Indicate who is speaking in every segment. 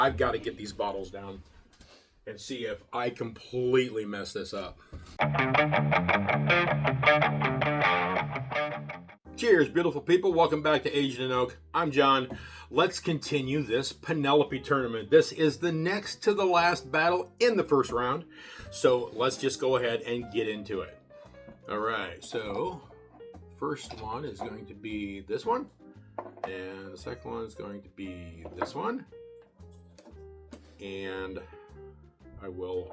Speaker 1: I've got to get these bottles down and see if I completely mess this up. Cheers, beautiful people. Welcome back to Aged in Oak. I'm John. Let's continue this Penelope tournament. This is the next to the last battle in the first round. So let's just go ahead and get into it. All right, so first one is going to be this one. And the second one is going to be this one. And I will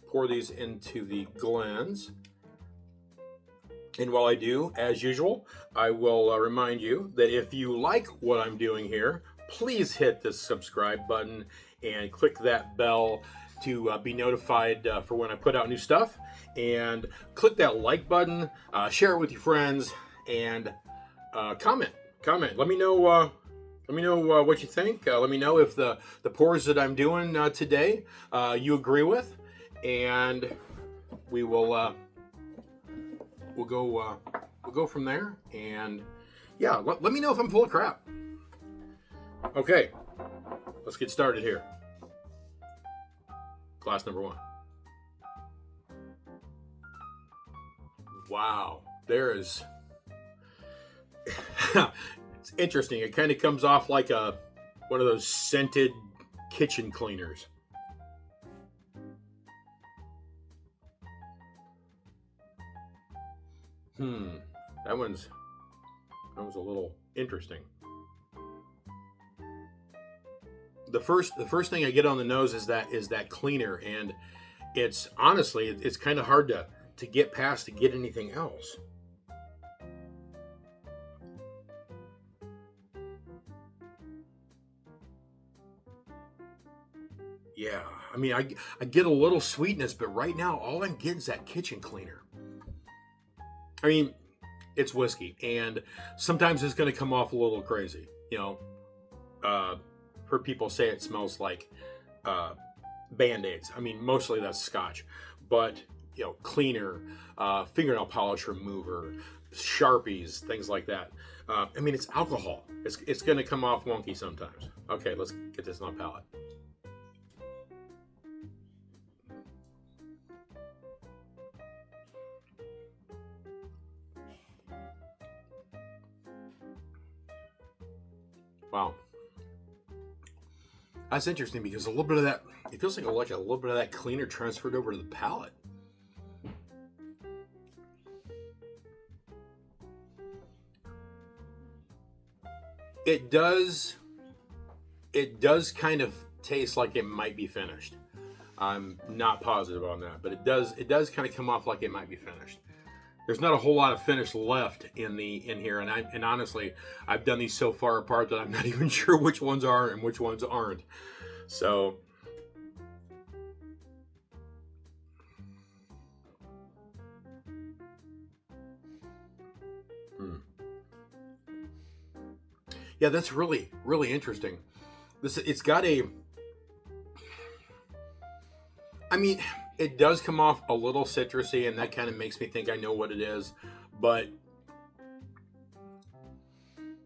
Speaker 1: pour these into the Glens. And while I do, as usual, I will remind you that if you like what I'm doing here, please hit the subscribe button and click that bell to be notified for when I put out new stuff. And click that like button, share it with your friends, and comment. Let me know. What you think. Let me know if the pours that I'm doing today you agree with, and we will we'll go from there. And yeah, let me know if I'm full of crap. Okay, let's get started here. Glass number one. Wow, there is. It's interesting. It kind of comes off like one of those scented kitchen cleaners. That one's a little interesting. The first thing I get on the nose is that cleaner, and it's honestly it's kind of hard to get past to get anything else. Yeah, I mean, I get a little sweetness, but right now all I'm getting is that kitchen cleaner. I mean, it's whiskey, and sometimes it's going to come off a little crazy. You know, heard people say it smells like Band-Aids. I mean, mostly that's Scotch, but you know, cleaner, fingernail polish remover, Sharpies, things like that. I mean, it's alcohol. It's going to come off wonky sometimes. Okay, let's get this on the palate. Wow, that's interesting because a little bit of that, it feels like a little bit of that cleaner transferred over to the palate. It does kind of taste like it might be finished. I'm not positive on that, but it does kind of come off like it might be finished. There's not a whole lot of finish left in here, and honestly, I've done these so far apart that I'm not even sure which ones are and which ones aren't. So, yeah, that's really interesting. It's got a. I mean, it does come off a little citrusy, and that kind of makes me think I know what it is, but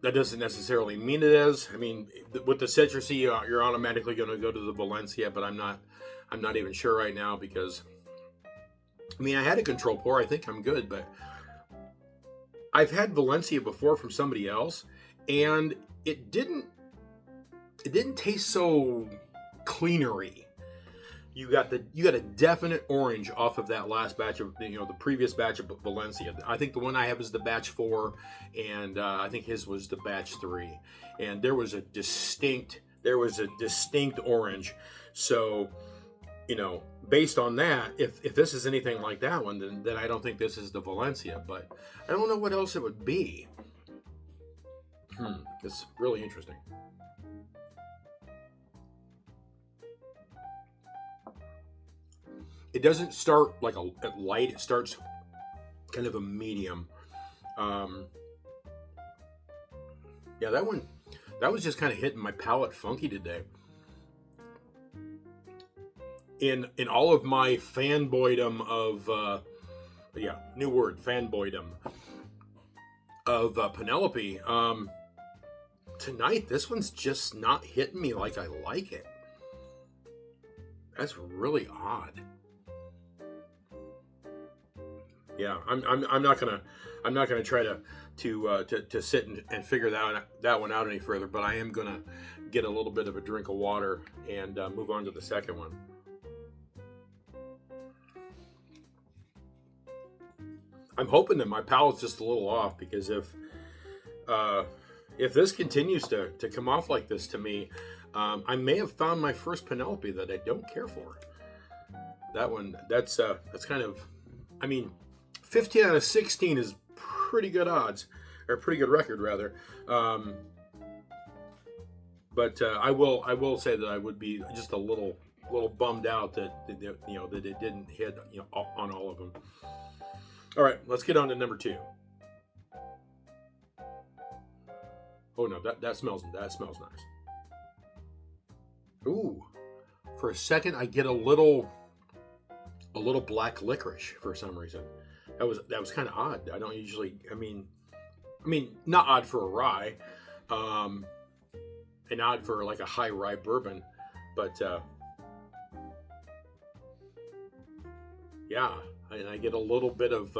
Speaker 1: that doesn't necessarily mean it is. I mean, with the citrusy, you're automatically going to go to the Valencia, but I'm not even sure right now because, I mean, I had a control pour. I think I'm good, but I've had Valencia before from somebody else, and it didn't taste so cleanery. You got a definite orange off of that last batch of, you know, the previous batch of Valencia. I think the one I have is the batch 4, and I think his was the batch 3. And there was a distinct orange. So, you know, based on that, if this is anything like that one, then I don't think this is the Valencia. But I don't know what else it would be. It's really interesting. It doesn't start like a light. It starts kind of a medium. Yeah, that was just kind of hitting my palate funky today. In all of my fanboydom of, new word, fanboydom of Penelope, tonight, this one's just not hitting me like I like it. That's really odd. Yeah, I'm not gonna try to sit and figure that one out any further. But I am gonna get a little bit of a drink of water and move on to the second one. I'm hoping that my palate's just a little off, because if this continues to come off like this to me, I may have found my first Penelope that I don't care for. That one, that's kind of, I mean, 15 out of 16 is pretty good odds, or pretty good record rather. But I will say that I would be just a little bummed out that that it didn't hit on all of them. All right, let's get on to number 2. Oh no, that smells nice. Ooh, for a second I get a little black licorice for some reason. That was kind of odd. I don't usually. I mean, not odd for a rye, and odd for like a high rye bourbon, but yeah, and I get a little bit of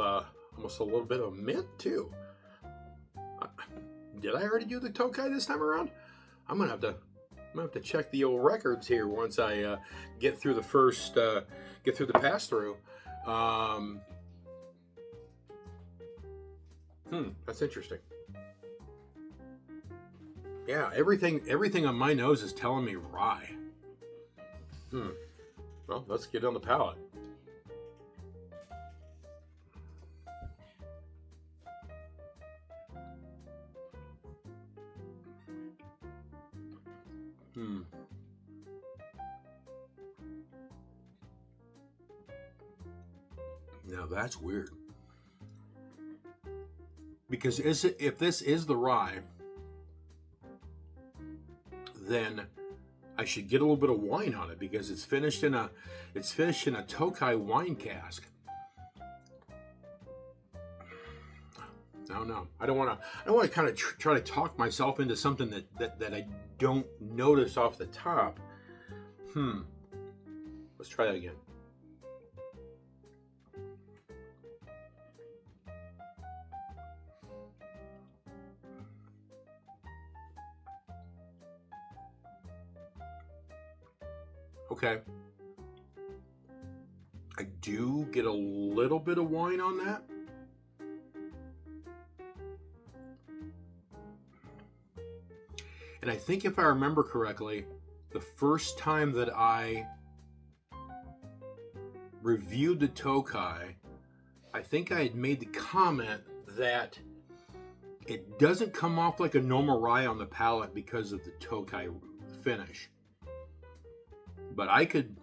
Speaker 1: almost a little bit of mint too. Did I already do the Tokai this time around? I'm gonna have to check the old records here once I get through the pass through. That's interesting. Yeah, everything on my nose is telling me rye. Well, let's get on the palate. Now that's weird. Because if this is the rye, then I should get a little bit of wine on it, because it's finished in a Tokai wine cask. I don't know. I don't want to kind of try to talk myself into something that I don't notice off the top. Let's try that again. Okay. I do get a little bit of wine on that. And I think if I remember correctly, the first time that I reviewed the Tokai, I think I had made the comment that it doesn't come off like a normal rye on the palate because of the Tokai finish. But I could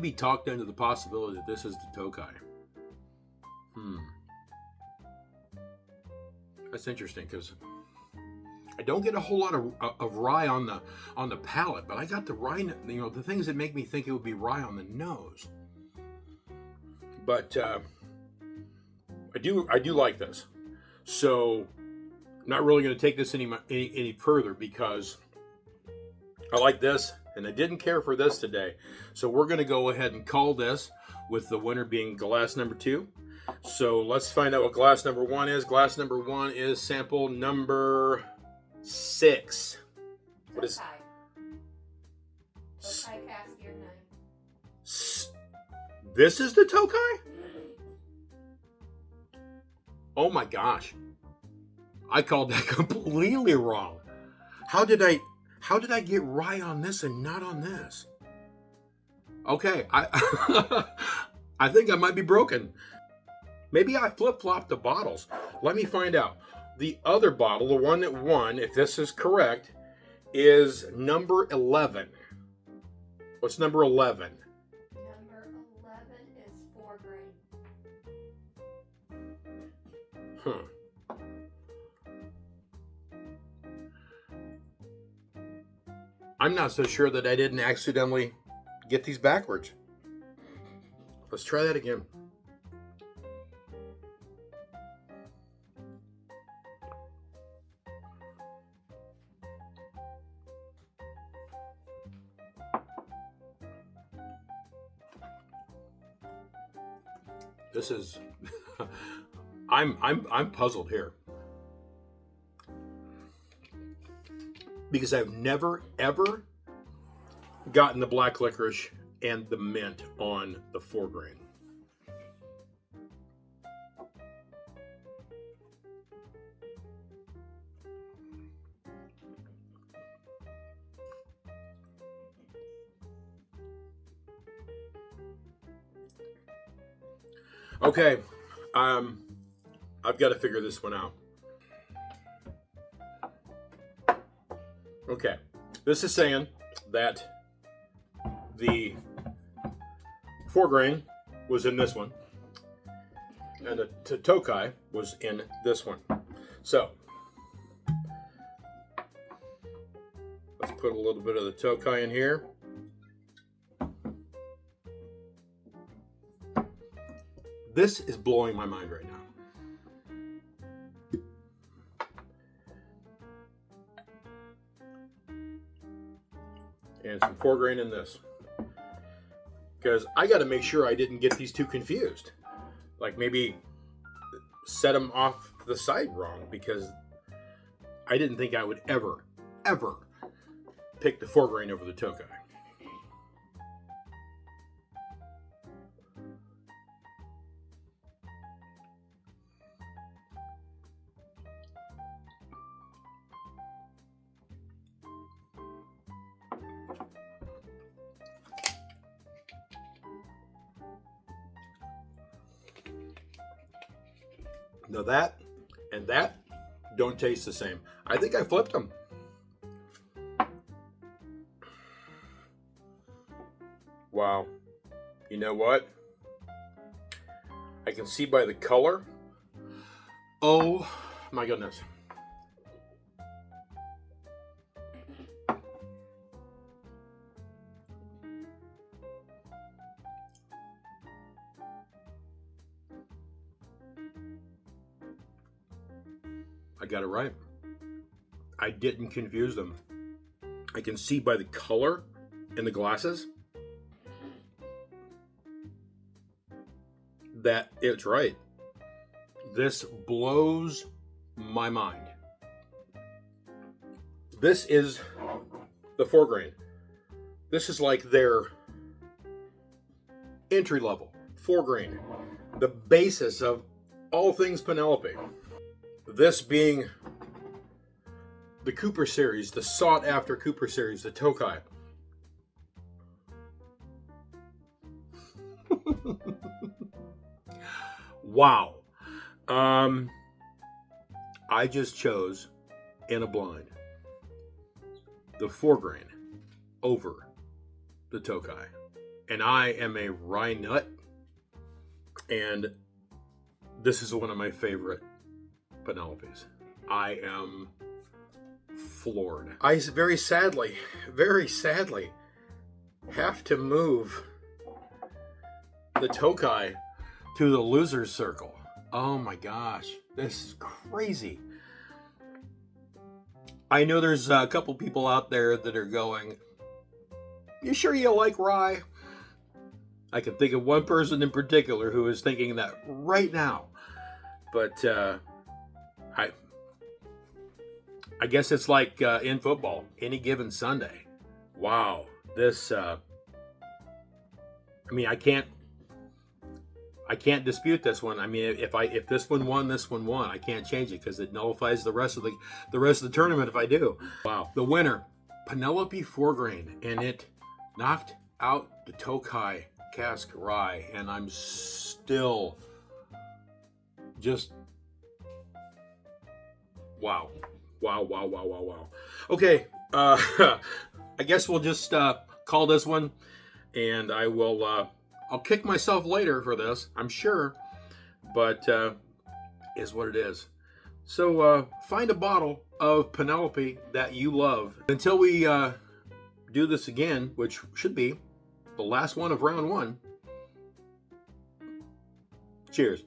Speaker 1: be talked into the possibility that this is the Tokai. That's interesting, because I don't get a whole lot of rye on the palate, but I got the rye, the things that make me think it would be rye on the nose. But I do like this. So I'm not really going to take this any further, because I like this. And I didn't care for this today. So we're going to go ahead and call this, with the winner being glass number 2. So let's find out what glass number 1 is. Glass number 1 is sample number 6. What is
Speaker 2: Tokaji Cask Rye.
Speaker 1: This is the Tokai? Oh my gosh. I called that completely wrong. How did I get rye on this and not on this? Okay, I think I might be broken. Maybe I flip-flopped the bottles. Let me find out. The other bottle, the one that won, if this is correct, is number 11. What's number 11?
Speaker 2: Number 11 is 4 grain.
Speaker 1: I'm not so sure that I didn't accidentally get these backwards. Let's try that again. This is, I'm puzzled here. Because I've never, ever gotten the black licorice and the mint on the 4 grain. Okay, I've got to figure this one out. Okay, this is saying that the 4 grain was in this one, and the Tokai was in this one. So, let's put a little bit of the Tokai in here. This is blowing my mind right now. And some 4 grain in this. Because I got to make sure I didn't get these two confused. Like maybe set them off to the side wrong, because I didn't think I would ever pick the 4 grain over the Tokai. Now that and that don't taste the same. I think I flipped them. Wow. You know what? I can see by the color. Oh my goodness. I got it right. I didn't confuse them. I can see by the color in the glasses that it's right. This blows my mind. This is the 4 grain. This is like their entry level 4 grain, the basis of all things Penelope. This being the Cooper series, the sought after Cooper series, the Tokai. Wow. I just chose in a blind the 4 grain over the Tokai. And I am a rye nut, and this is one of my favorite Penelopes. I am floored. I very sadly have to move the Tokai to the loser's circle. Oh my gosh, this is crazy. I know there's a couple people out there that are going, "You sure you like rye?" I can think of one person in particular who is thinking that right now. But I guess it's like in football, any given Sunday. Wow, this. I mean, I can't dispute this one. I mean, if this one won, this one won. I can't change it because it nullifies the rest of the tournament if I do. Wow, the winner, Penelope Four Grain, and it knocked out the Tokaji Cask Rye, and I'm still just wow. Okay, I guess we'll just call this one, and I'll kick myself later for this, I'm sure, but is what it is. So find a bottle of Penelope that you love. Until we do this again, which should be the last one of round one. Cheers.